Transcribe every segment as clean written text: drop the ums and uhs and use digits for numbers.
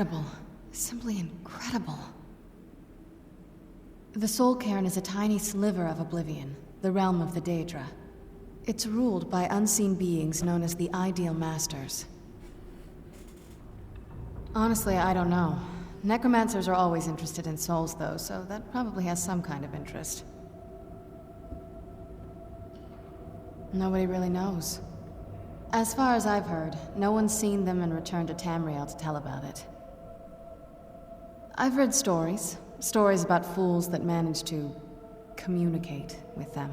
incredible. Simply incredible. The Soul Cairn is a tiny sliver of Oblivion, the realm of the Daedra. It's ruled by unseen beings known as the Ideal Masters. Honestly, I don't know. Necromancers are always interested in souls, though, so that probably has some kind of interest. Nobody really knows. As far as I've heard, no one's seen them and returned to Tamriel to tell about it. I've read stories. Stories about fools that manage to communicate with them.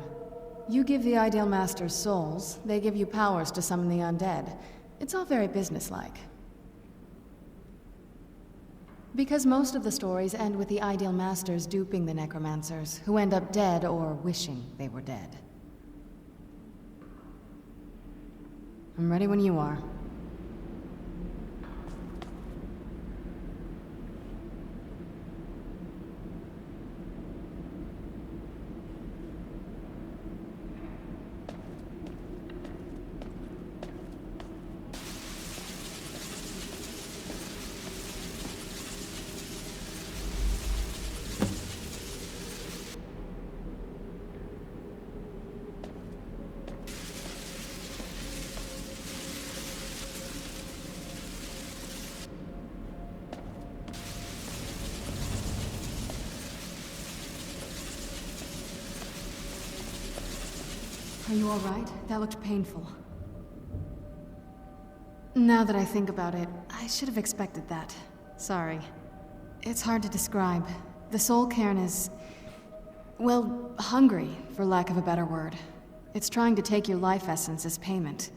You give the Ideal Masters souls, they give you powers to summon the undead. It's all very businesslike. Because most of the stories end with the Ideal Masters duping the Necromancers, who end up dead or wishing they were dead. I'm ready when you are. Are you all right? That looked painful. Now that I think about it, I should have expected that. Sorry. It's hard to describe. The Soul Cairn is... well, hungry, for lack of a better word. It's trying to take your life essence as payment.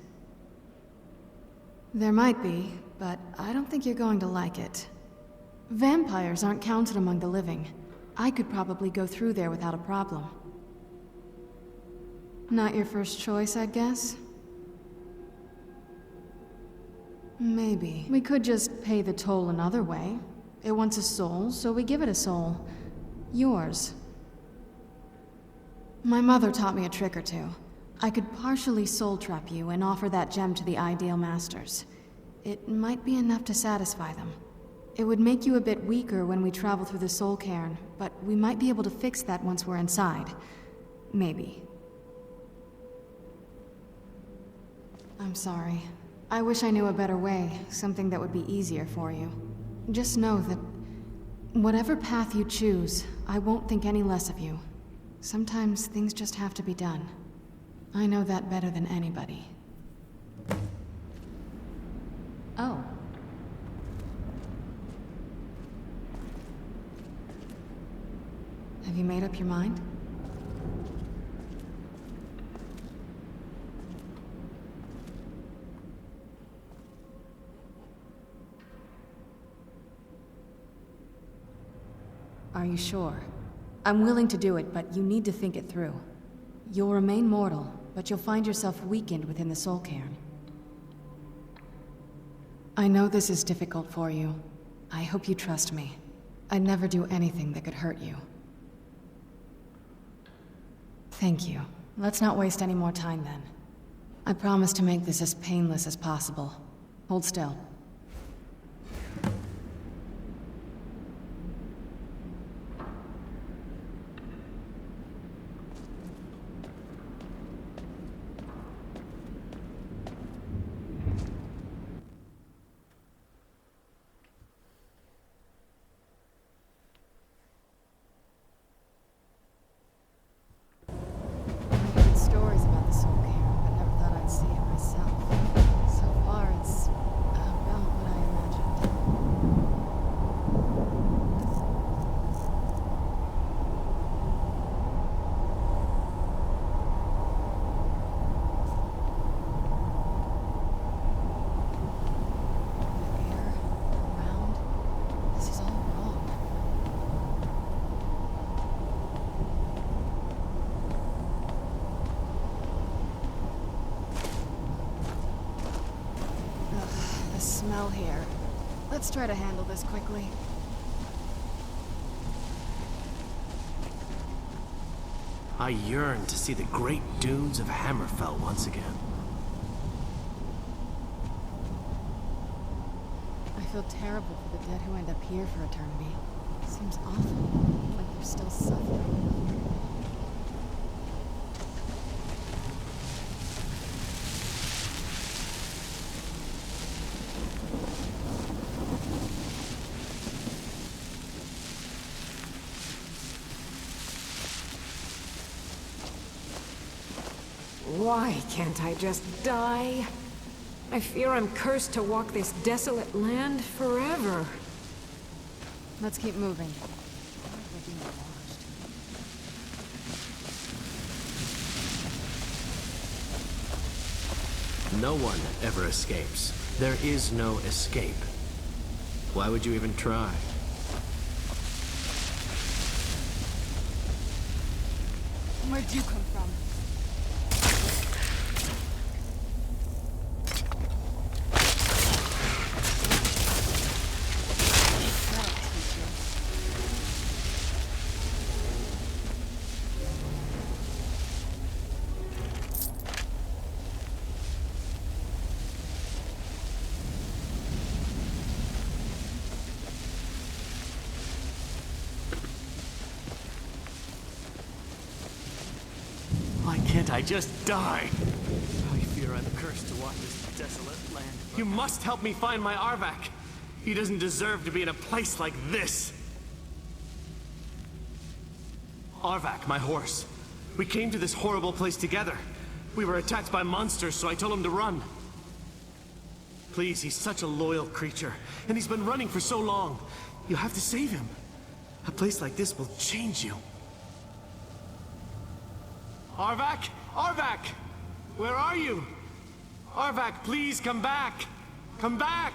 There might be, but I don't think you're going to like it. Vampires aren't counted among the living. I could probably go through there without a problem. Not your first choice, I guess? Maybe. We could just pay the toll another way. It wants a soul, so we give it a soul. Yours. My mother taught me a trick or two. I could partially soul trap you and offer that gem to the Ideal Masters. It might be enough to satisfy them. It would make you a bit weaker when we travel through the Soul Cairn, but we might be able to fix that once we're inside. Maybe. I'm sorry. I wish I knew a better way, something that would be easier for you. Just know that whatever path you choose, I won't think any less of you. Sometimes things just have to be done. I know that better than anybody. Oh. Have you made up your mind? Are you sure? I'm willing to do it, but you need to think it through. You'll remain mortal, but you'll find yourself weakened within the Soul Cairn. I know this is difficult for you. I hope you trust me. I'd never do anything that could hurt you. Thank you. Let's not waste any more time then. I promise to make this as painless as possible. Hold still. Stories about the Soul Cairn, but never thought I'd see it myself. So far, it's about what I imagined. The air, around, this is all wrong. Ugh, the smell here. Let's try to handle this quickly. I yearn to see the great dunes of Hammerfell once again. I feel terrible for the dead who end up here for eternity. Seems awful, like they're still suffering. Why can't I just die? I fear I'm cursed to walk this desolate land forever. Let's keep moving. No one ever escapes. There is no escape. Why would you even try? Where'd you come from? Why can't I just die? I fear I'm cursed to walk this desolate land. You must help me find my Arvak. He doesn't deserve to be in a place like this. Arvak, my horse. We came to this horrible place together. We were attacked by monsters, so I told him to run. Please, he's such a loyal creature, and he's been running for so long. You have to save him. A place like this will change you. Arvak? Arvak! Where are you? Arvak, please come back! Come back!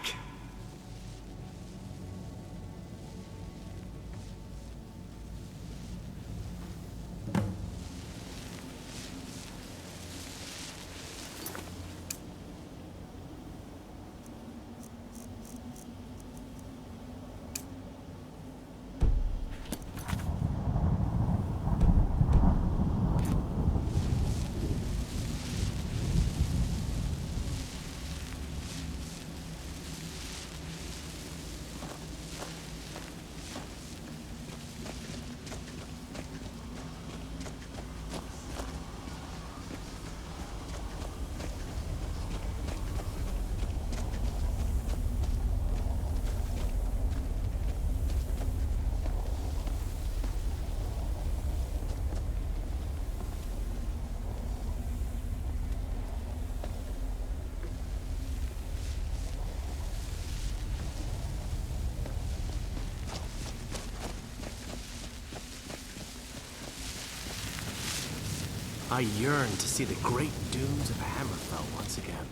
I yearn to see the great dunes of Hammerfell once again.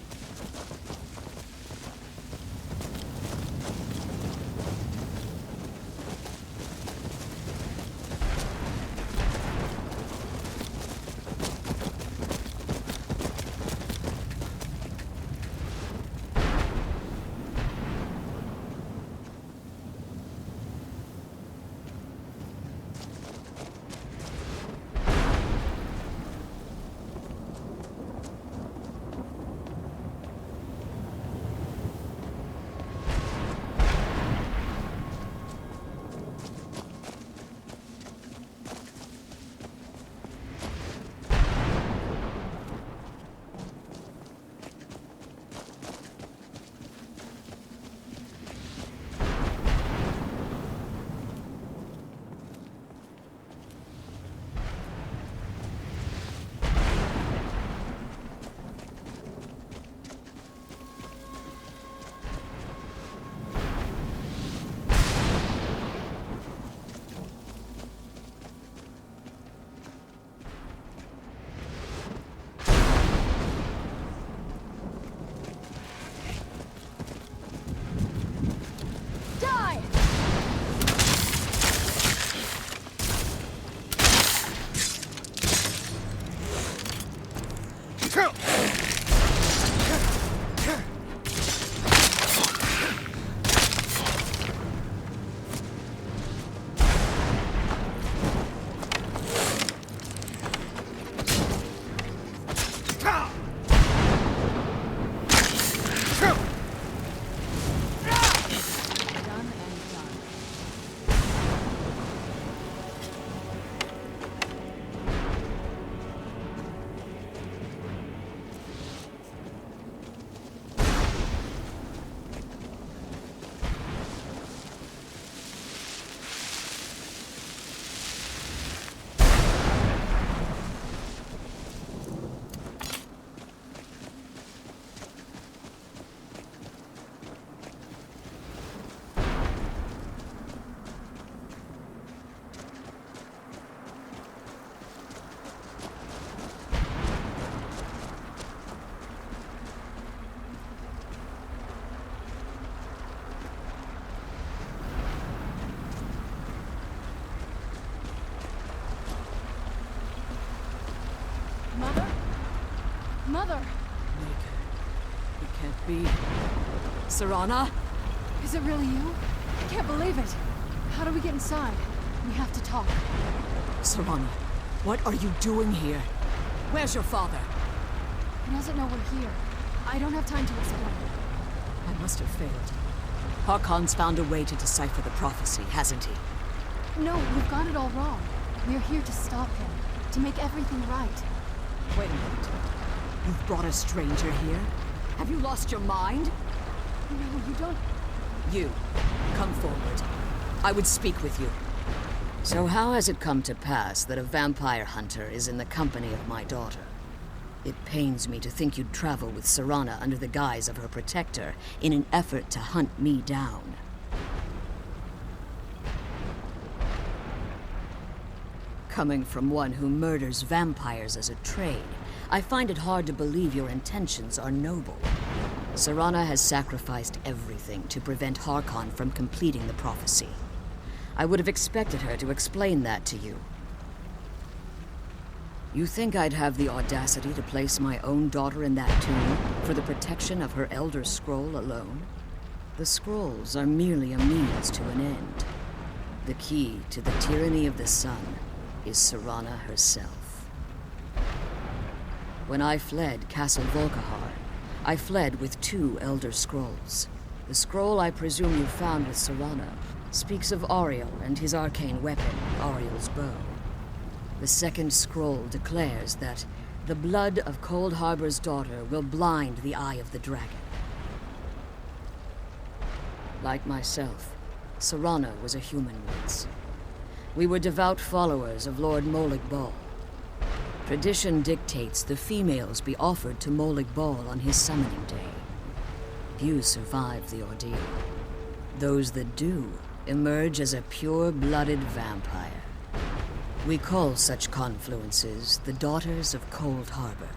Mother! It can't be. Serana? Is it really you? I can't believe it. How do we get inside? We have to talk. Serana, what are you doing here? Where's your father? He doesn't know we're here. I don't have time to explain. I must have failed. Harkon's found a way to decipher the prophecy, hasn't he? No, you've got it all wrong. We're here to stop him. To make everything right. Wait a minute. You've brought a stranger here? Have you lost your mind? No, you don't... You, come forward. I would speak with you. So how has it come to pass that a vampire hunter is in the company of my daughter? It pains me to think you'd travel with Serana under the guise of her protector in an effort to hunt me down. Coming from one who murders vampires as a trade, I find it hard to believe your intentions are noble. Serana has sacrificed everything to prevent Harkon from completing the prophecy. I would have expected her to explain that to you. You think I'd have the audacity to place my own daughter in that tomb for the protection of her Elder Scroll alone? The scrolls are merely a means to an end. The key to the tyranny of the sun is Serana herself. When I fled Castle Volkihar, I fled with 2 Elder Scrolls. The scroll I presume you found with Serana speaks of Ariel and his arcane weapon, Ariel's bow. The second scroll declares that the blood of Cold Harbor's daughter will blind the eye of the dragon. Like myself, Serana was a human once. We were devout followers of Lord Molig Bal. Tradition dictates the females be offered to Molig Bal on his summoning day. Few survive the ordeal. Those that do emerge as a pure-blooded vampire. We call such confluences the Daughters of Cold Harbor.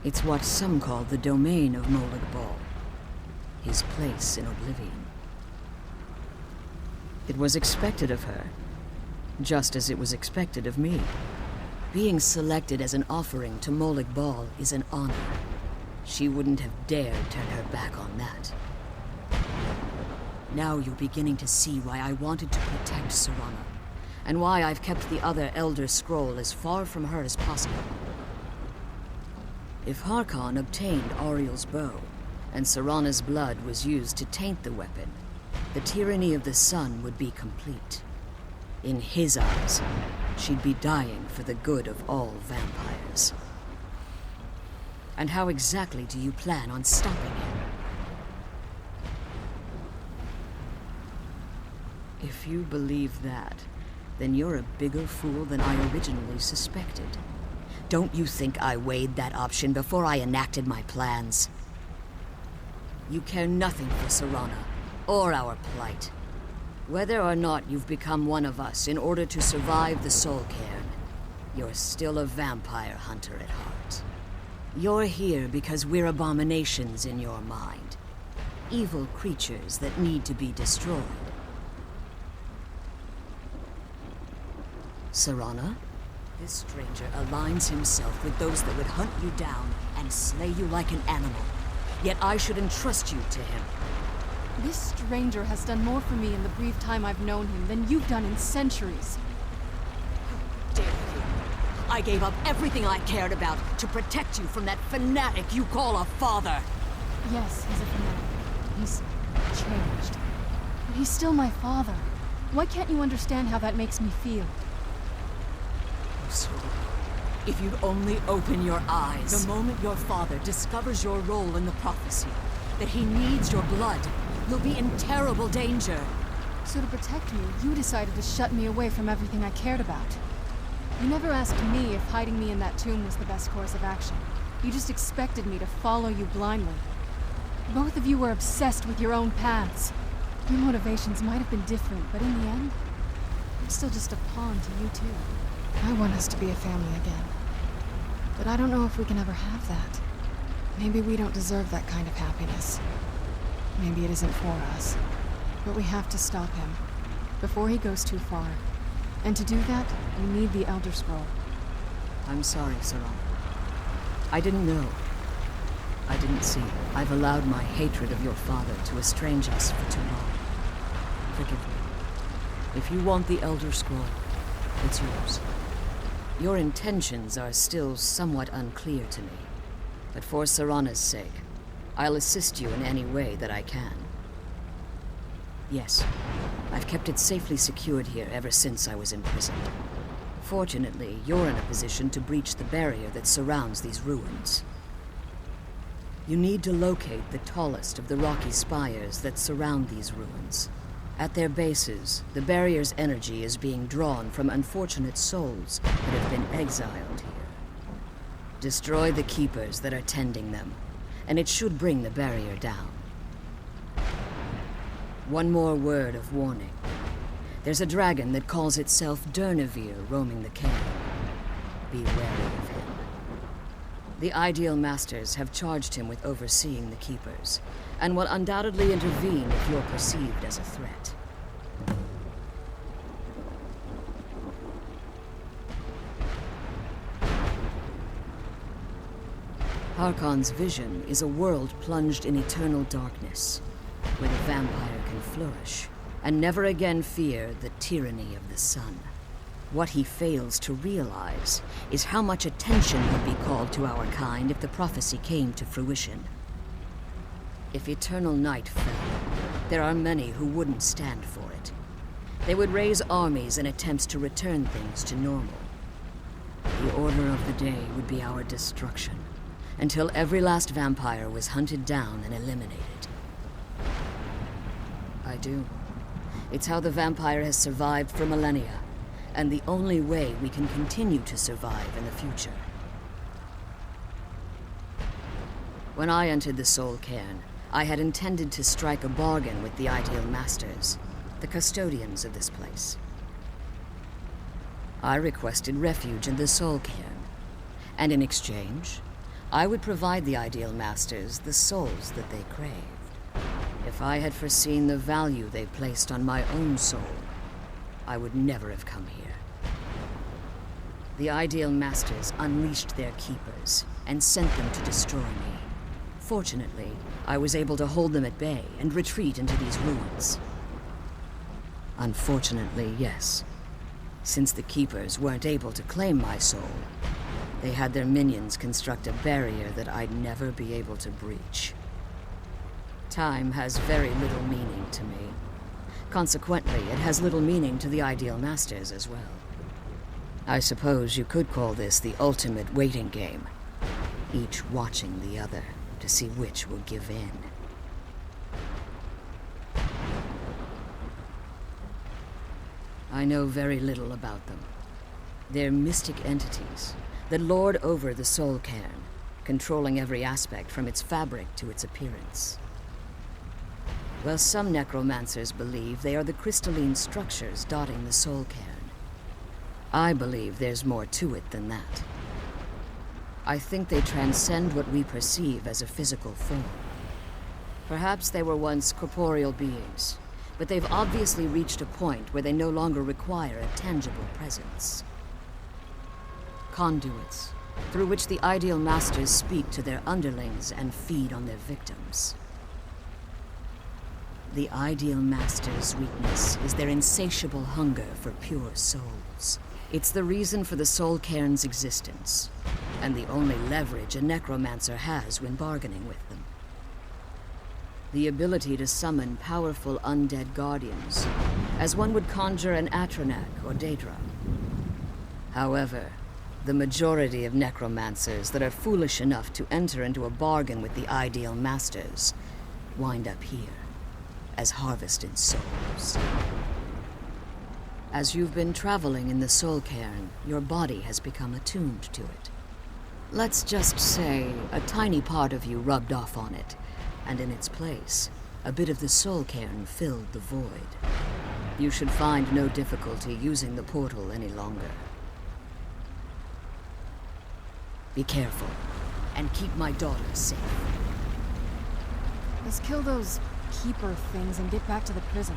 It's what some call the domain of Molig Bal, his place in oblivion. It was expected of her, just as it was expected of me. Being selected as an offering to Molig Bal is an honor. She wouldn't have dared turn her back on that. Now you're beginning to see why I wanted to protect Serana, and why I've kept the other Elder Scroll as far from her as possible. If Harkon obtained Ariel's bow, and Serana's blood was used to taint the weapon, the tyranny of the sun would be complete. In his eyes, she'd be dying for the good of all vampires. And how exactly do you plan on stopping him? If you believe that, then you're a bigger fool than I originally suspected. Don't you think I weighed that option before I enacted my plans? You care nothing for Serana, or our plight. Whether or not you've become one of us in order to survive the Soul Cairn, you're still a vampire hunter at heart. You're here because we're abominations in your mind. Evil creatures that need to be destroyed. Serana? This stranger aligns himself with those that would hunt you down and slay you like an animal. Yet I should entrust you to him. This stranger has done more for me in the brief time I've known him than you've done in centuries. How dare you? I gave up everything I cared about to protect you from that fanatic you call a father. Yes, he's a fanatic. He's changed. But he's still my father. Why can't you understand how that makes me feel? So, if you'd only open your eyes. The moment your father discovers your role in the prophecy, that he needs your blood, you'll be in terrible danger. So to protect me, you decided to shut me away from everything I cared about. You never asked me if hiding me in that tomb was the best course of action. You just expected me to follow you blindly. Both of you were obsessed with your own paths. Your motivations might have been different, but in the end, I'm still just a pawn to you two. I want us to be a family again. But I don't know if we can ever have that. Maybe we don't deserve that kind of happiness. Maybe it isn't for us. But we have to stop him. before he goes too far. And to do that, you need the Elder Scroll. I'm sorry, Saran. I didn't know. I didn't see. I've allowed my hatred of your father to estrange us for too long. Forgive me. If you want the Elder Scroll, it's yours. Your intentions are still somewhat unclear to me, but for Serana's sake, I'll assist you in any way that I can. Yes, I've kept it safely secured here ever since I was imprisoned. Fortunately, you're in a position to breach the barrier that surrounds these ruins. You need to locate the tallest of the rocky spires that surround these ruins. At their bases, the barrier's energy is being drawn from unfortunate souls that have been exiled here. Destroy the keepers that are tending them, and it should bring the barrier down. One more word of warning. There's a dragon that calls itself Durnevere roaming the cairn. Be wary of him. The Ideal Masters have charged him with overseeing the Keepers, and will undoubtedly intervene if you're perceived as a threat. Harkon's vision is a world plunged in eternal darkness, where the vampire can flourish, and never again fear the tyranny of the sun. What he fails to realize is how much attention would be called to our kind if the prophecy came to fruition. If eternal night fell, there are many who wouldn't stand for it. They would raise armies in attempts to return things to normal. The order of the day would be our destruction, until every last vampire was hunted down and eliminated. I do. It's how the vampire has survived for millennia, and the only way we can continue to survive in the future. When I entered the Soul Cairn, I had intended to strike a bargain with the Ideal Masters, the custodians of this place. I requested refuge in the Soul Cairn, and in exchange, I would provide the Ideal Masters the souls that they craved. If I had foreseen the value they placed on my own soul, I would never have come here. The Ideal Masters unleashed their keepers and sent them to destroy me. Fortunately, I was able to hold them at bay and retreat into these ruins. Unfortunately, yes. Since the keepers weren't able to claim my soul, they had their minions construct a barrier that I'd never be able to breach. Time has very little meaning to me. Consequently, it has little meaning to the Ideal Masters as well. I suppose you could call this the ultimate waiting game, each watching the other to see which will give in. I know very little about them. They're mystic entities that lord over the Soul Cairn, controlling every aspect from its fabric to its appearance. Well, some necromancers believe they are the crystalline structures dotting the Soul Cairn. I believe there's more to it than that. I think they transcend what we perceive as a physical form. Perhaps they were once corporeal beings, but they've obviously reached a point where they no longer require a tangible presence. Conduits, through which the Ideal Masters speak to their underlings and feed on their victims. The Ideal Masters' weakness is their insatiable hunger for pure souls. It's the reason for the Soul Cairn's existence, and the only leverage a necromancer has when bargaining with them. The ability to summon powerful undead guardians, as one would conjure an Atronak or Daedra. However, the majority of necromancers that are foolish enough to enter into a bargain with the Ideal Masters wind up here, as harvested souls. As you've been traveling in the Soul Cairn, your body has become attuned to it. Let's just say a tiny part of you rubbed off on it, and in its place, a bit of the Soul Cairn filled the void. You should find no difficulty using the portal any longer. Be careful, and keep my daughter safe. Let's kill those keeper things and get back to the prison.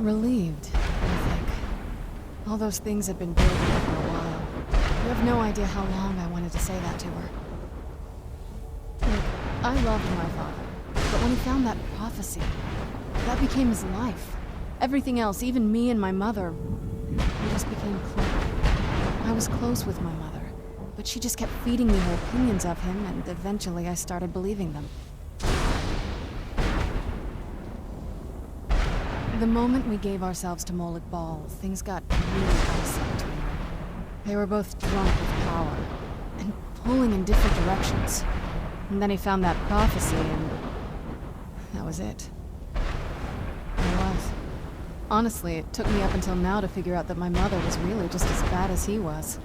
Relieved, I think. All those things had been building for a while. You have no idea how long I wanted to say that to her. Look, I loved my father, but when he found that prophecy, that became his life. Everything else, even me and my mother, we just became close. I was close with my mother, but she just kept feeding me her opinions of him, and eventually I started believing them. The moment we gave ourselves to Molik Bal, things got really icy between them. They were both drunk with power, and pulling in different directions. And then he found that prophecy, and that was it. I was. Honestly, it took me up until now to figure out that my mother was really just as bad as he was.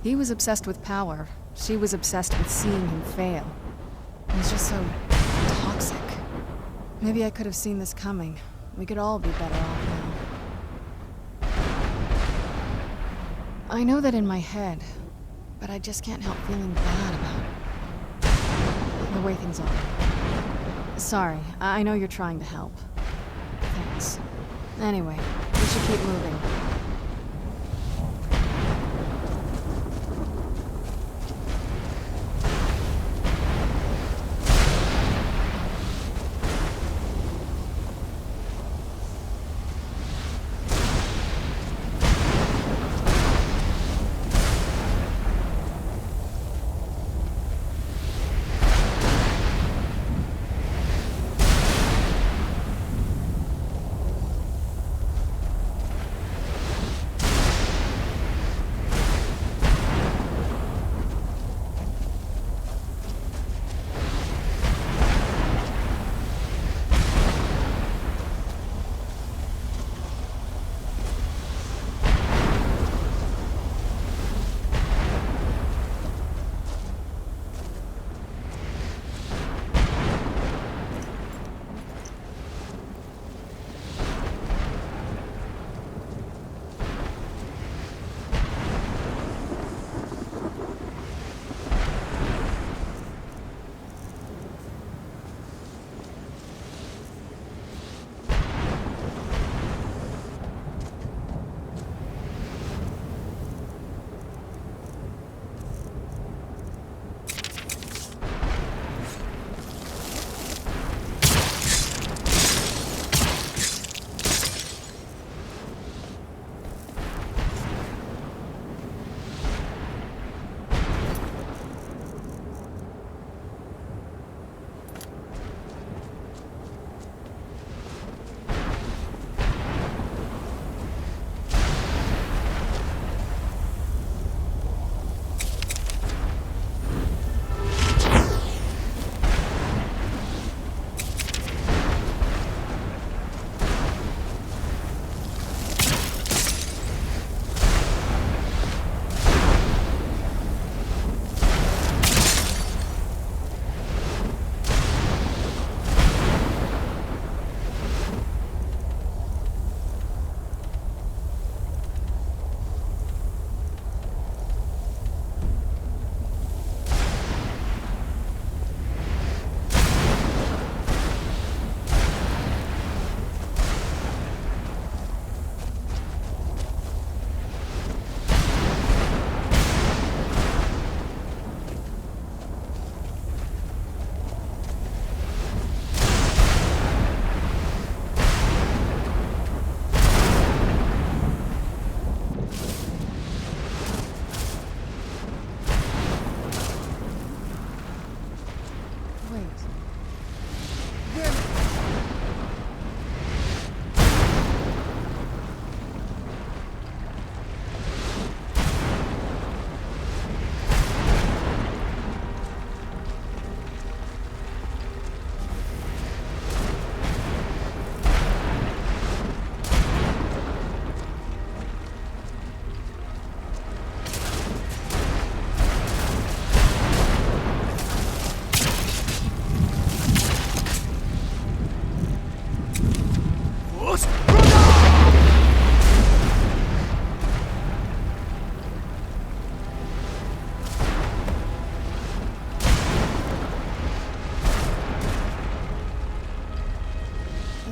He was obsessed with power. She was obsessed with seeing him fail. He was just so toxic. Maybe I could have seen this coming. We could all be better off now. I know that in my head, but I just can't help feeling bad about the way things are. Sorry, I know you're trying to help. Thanks. Anyway, we should keep moving.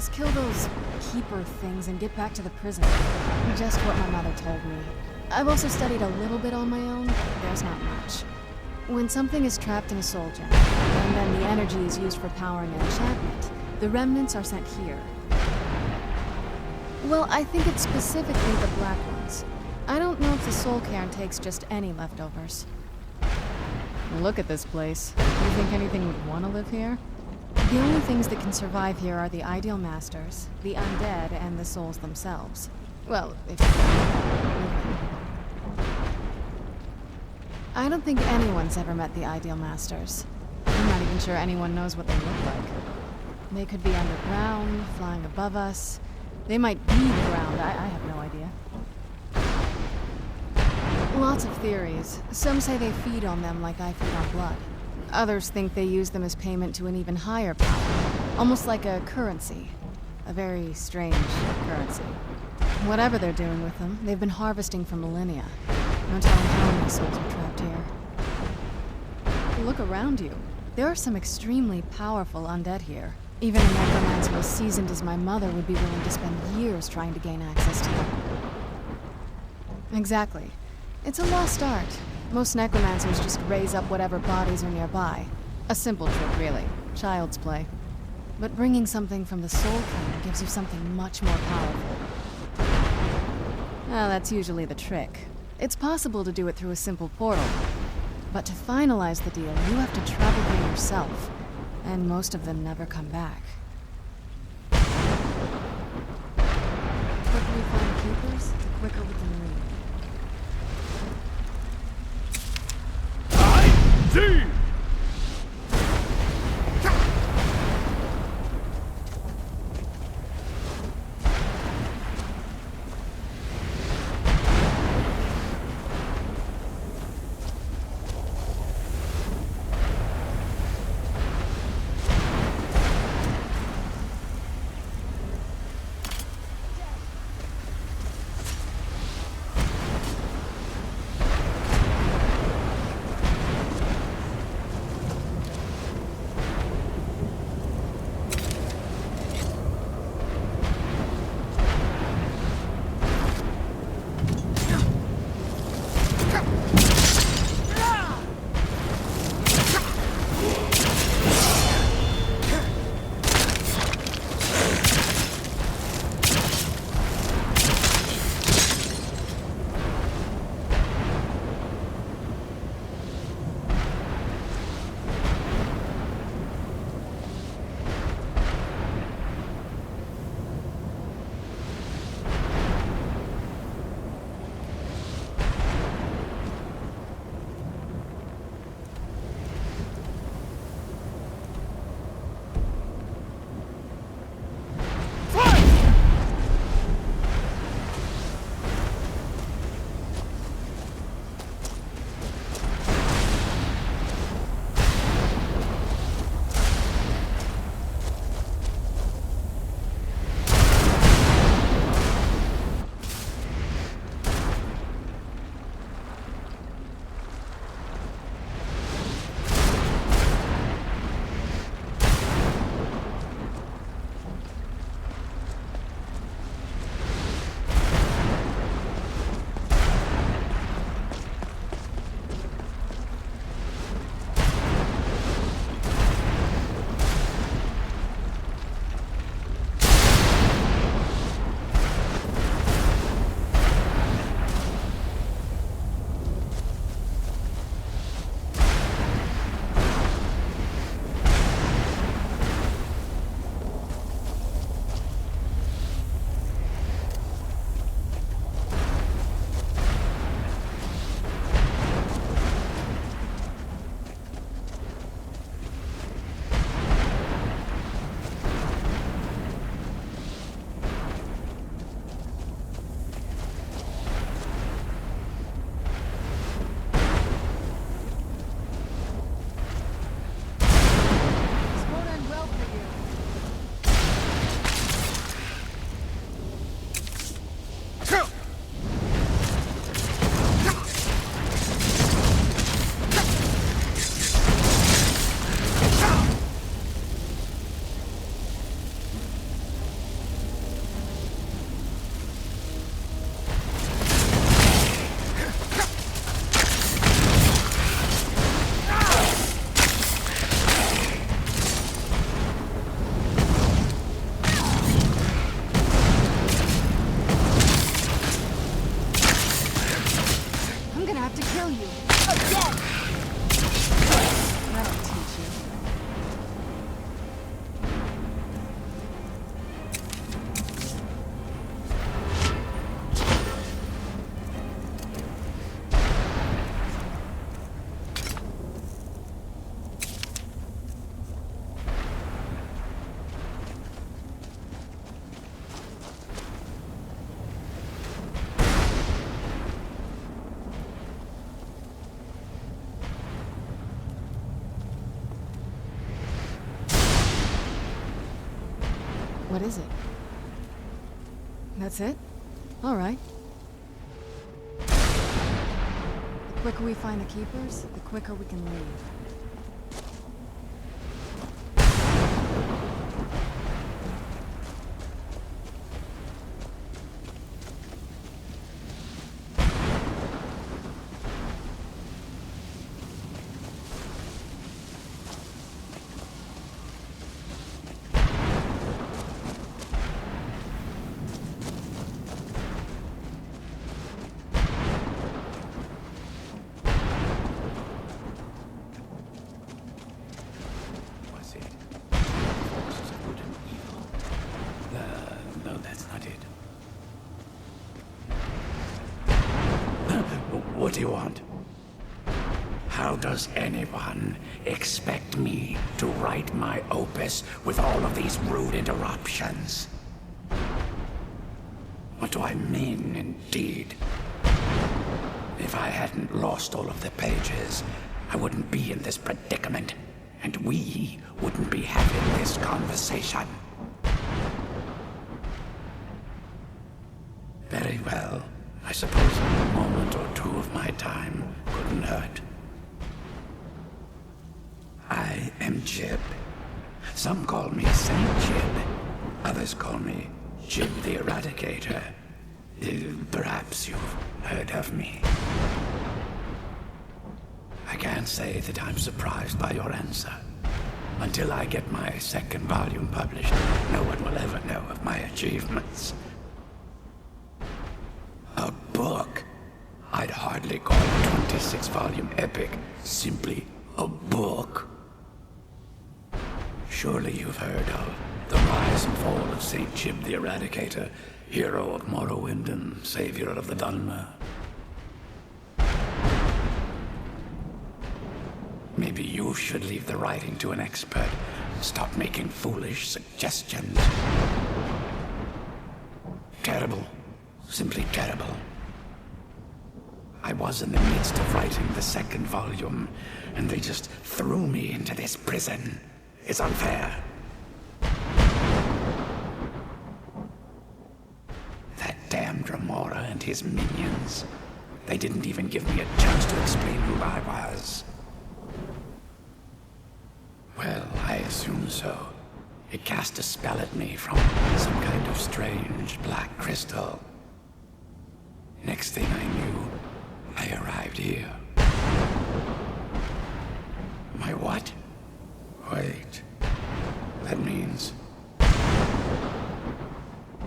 Let's kill those keeper things and get back to the prison. Just what my mother told me. I've also studied a little bit on my own, but there's not much. When something is trapped in a soul gem, and then the energy is used for powering an enchantment, the remnants are sent here. Well, I think it's specifically the black ones. I don't know if the soul cairn takes just any leftovers. Look at this place. You think anything would want to live here? The only things that can survive here are the ideal masters, the undead, and the souls themselves. Well, if I don't think anyone's ever met the ideal masters. I'm not even sure anyone knows what they look like. They could be underground, flying above us. They might be the ground, I have no idea. Lots of theories. Some say they feed on them like I feed on blood. Others think they use them as payment to an even higher power. Almost like a currency. A very strange currency. Whatever they're doing with them, they've been harvesting for millennia. No telling how many souls are trapped here. Look around you. There are some extremely powerful undead here. Even a necromancer as seasoned as my mother would be willing to spend years trying to gain access to them. Exactly. It's a lost art. Most necromancers just raise up whatever bodies are nearby. A simple trick, really. Child's play. But bringing something from the Soul King gives you something much more powerful. Well, that's usually the trick. It's possible to do it through a simple portal. But to finalize the deal, you have to travel here yourself. And most of them never come back. The quicker we find keepers, the quicker we can leave. See! What is it? That's it? All right. The quicker we find the keepers, the quicker we can leave. No, that's not it. What do you want? How does anyone expect me to write my opus with all of these rude interruptions? What do I mean, indeed? If I hadn't lost all of the pages, I wouldn't be in this predicament, and we wouldn't be having this conversation. Very well. I suppose a moment or two of my time couldn't hurt. I am Jib. Some call me Saint Jib. Others call me Jib the Eradicator. Perhaps you've heard of me. I can't say that I'm surprised by your answer. Until I get my second volume published, no one will ever know of my achievements. A book? I'd hardly call a 26-volume epic simply a book. Surely you've heard of the rise and fall of Saint Jib the Eradicator, hero of Morrowind and savior of the Dhalma. Maybe you should leave the writing to an expert and stop making foolish suggestions. Terrible. Simply terrible. I was in the midst of writing the second volume, and they just threw me into this prison. It's unfair. That damned Remora and his minions. They didn't even give me a chance to explain who I was. Well, I assume so. It cast a spell at me from some kind of strange black crystal. Next thing I knew, I arrived here. My what? Wait. That means...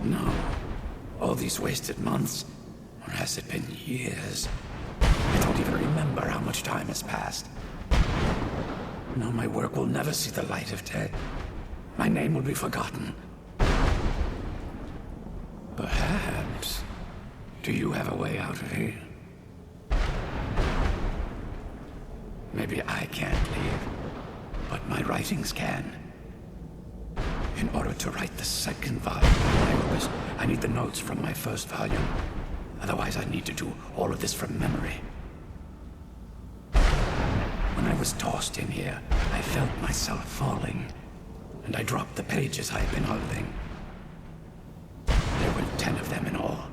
No. All these wasted months? Or has it been years? I don't even remember how much time has passed. No, my work will never see the light of day. My name will be forgotten. Perhaps... Do you have a way out of here? Maybe I can't leave, but my writings can. In order to write the second volume of my opus, I need the notes from my first volume. Otherwise, I need to do all of this from memory. When I was tossed in here, I felt myself falling, and I dropped the pages I had been holding. There were 10 of them in all.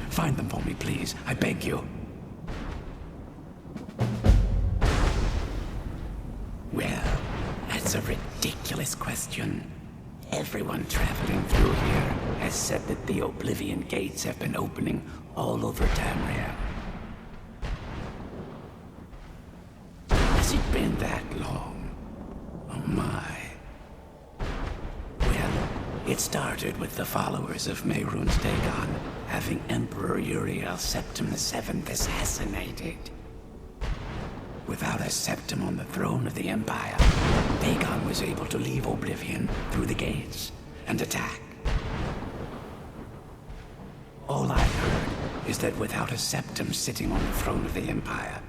Find them for me, please. I beg you. Well, that's a ridiculous question. Everyone traveling through here has said that the Oblivion Gates have been opening all over Tamriel. Has it been that long? Oh my. Well, it started with the followers of Mehrunes Dagon having Emperor Uriel Septim VII assassinated. Without a septim on the throne of the Empire, Dagon was able to leave Oblivion through the gates and attack. All I heard is that without a septim sitting on the throne of the Empire,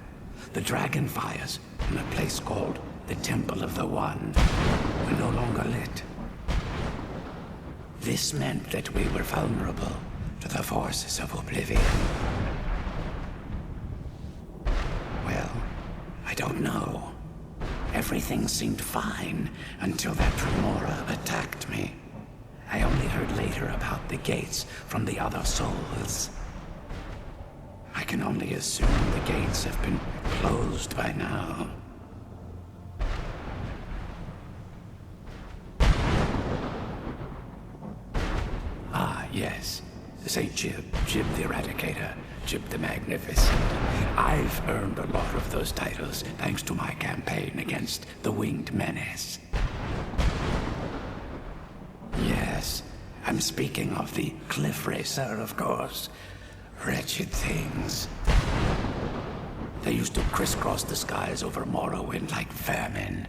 the dragon fires in a place called the Temple of the One were no longer lit. This meant that we were vulnerable to the forces of Oblivion. Well, I don't know. Everything seemed fine until that Remora attacked me. I only heard later about the gates from the other souls. I can only assume the gates have been closed by now. Ah, yes. St. Jib the Eradicator, Jib the Magnificent. I've earned a lot of those titles thanks to my campaign against the Winged Menace. Yes, I'm speaking of the Cliff Racer, of course. Wretched things. They used to crisscross the skies over Morrowind like vermin.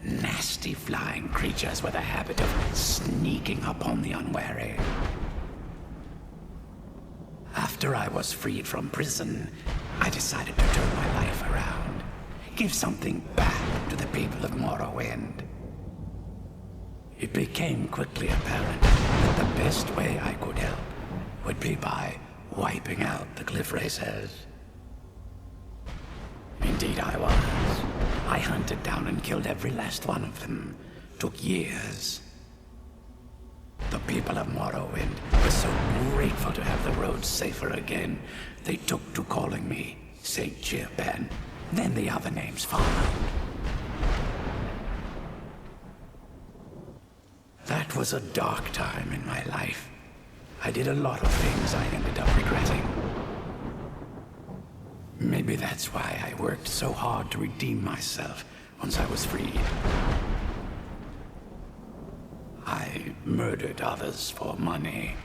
Nasty flying creatures with a habit of sneaking upon the unwary. After I was freed from prison, I decided to turn my life around. Give something back to the people of Morrowind. It became quickly apparent that the best way I could help would be by wiping out the Cliff Racers. Indeed I was. I hunted down and killed every last one of them. Took years. The people of Morrowind were so grateful to have the roads safer again, they took to calling me St. Jib, and then the other names followed. That was a dark time in my life. I did a lot of things I ended up regretting. Maybe that's why I worked so hard to redeem myself once I was freed. I murdered others for money.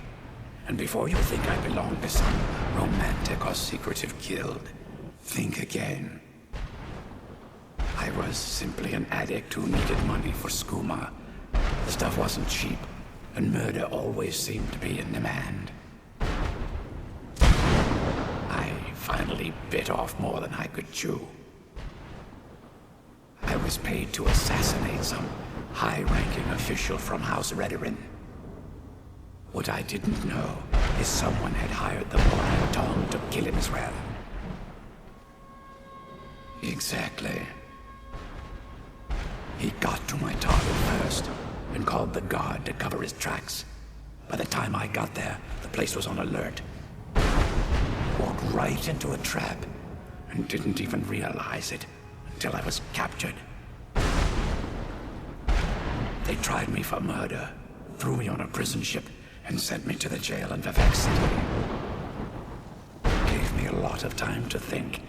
And before you think I belong to some romantic or secretive guild, think again. I was simply an addict who needed money for skooma. The stuff wasn't cheap, and murder always seemed to be in demand. I finally bit off more than I could chew. I was paid to assassinate some high-ranking official from House Redoran. What I didn't know is someone had hired the Moran Tong to kill him as well. Exactly. He got to my target first, and called the guard to cover his tracks. By the time I got there, the place was on alert. Walked right into a trap, and didn't even realize it until I was captured. They tried me for murder, threw me on a prison ship, and sent me to the jail in Vivek City. Gave me a lot of time to think,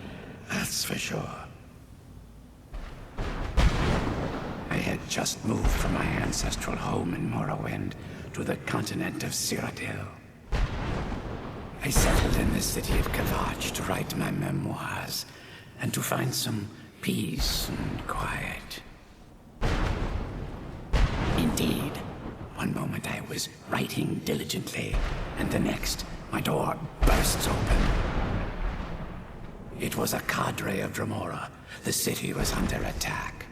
that's for sure. I had just moved from my ancestral home in Morrowind to the continent of Cyrodiil. I settled in the city of Kavach to write my memoirs and to find some peace and quiet. Indeed, one moment I was writing diligently, and the next, my door bursts open. It was a cadre of Dremora. The city was under attack.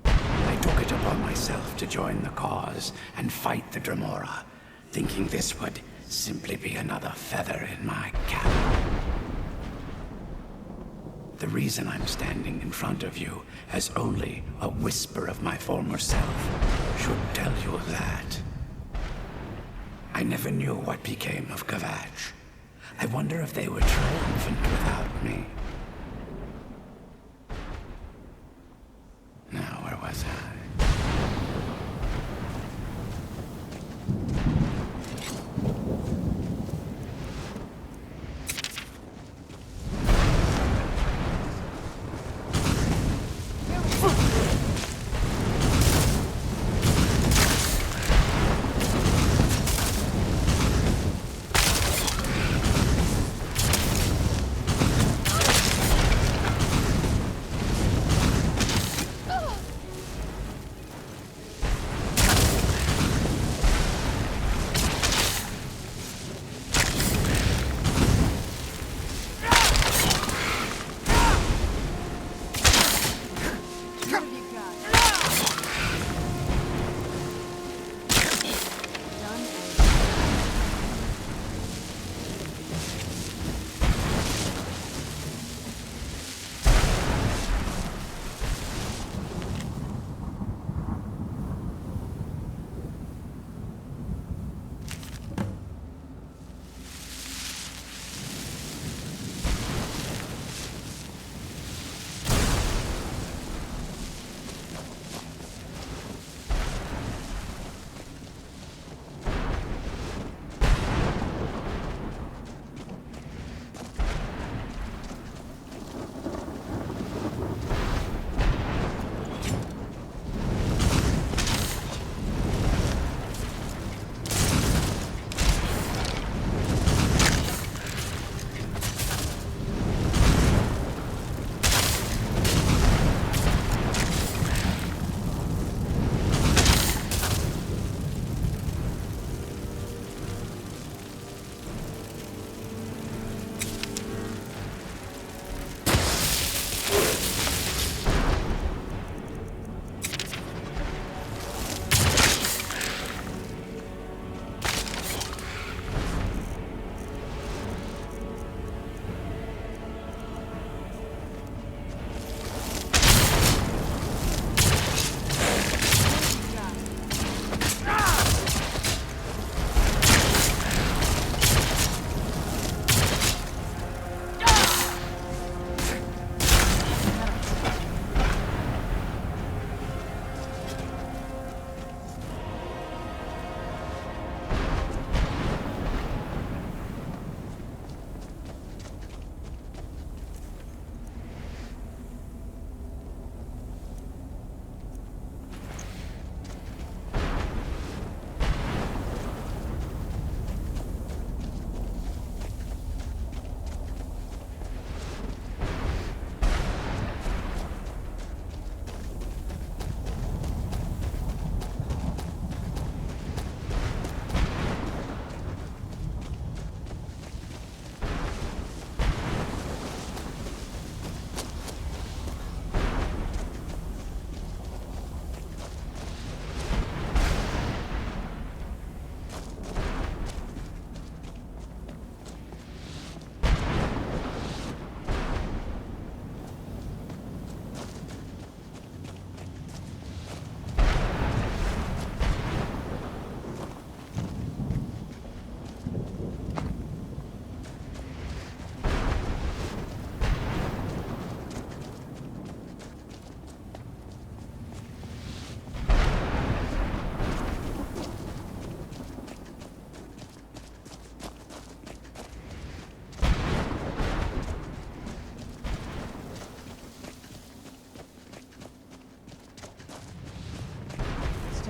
I took it upon myself to join the cause and fight the Dremora, thinking this would simply be another feather in my cap. The reason I'm standing in front of you as only a whisper of my former self should tell you that. I never knew what became of Kavach. I wonder if they were triumphant without me. Now, where was I?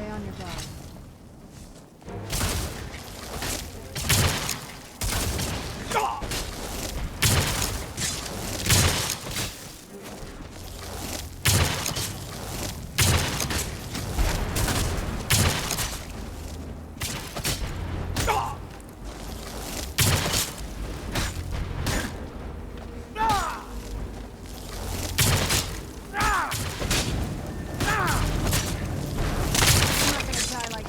Stay on your guard. Die like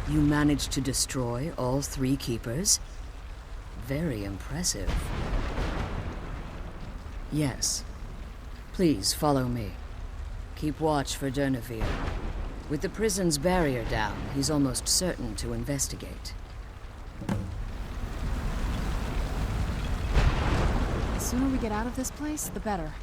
You managed to destroy all 3 keepers? Very impressive. Yes. Please follow me. Keep watch for Durnevere. With the prison's barrier down, he's almost certain to investigate. The sooner we get out of this place, the better.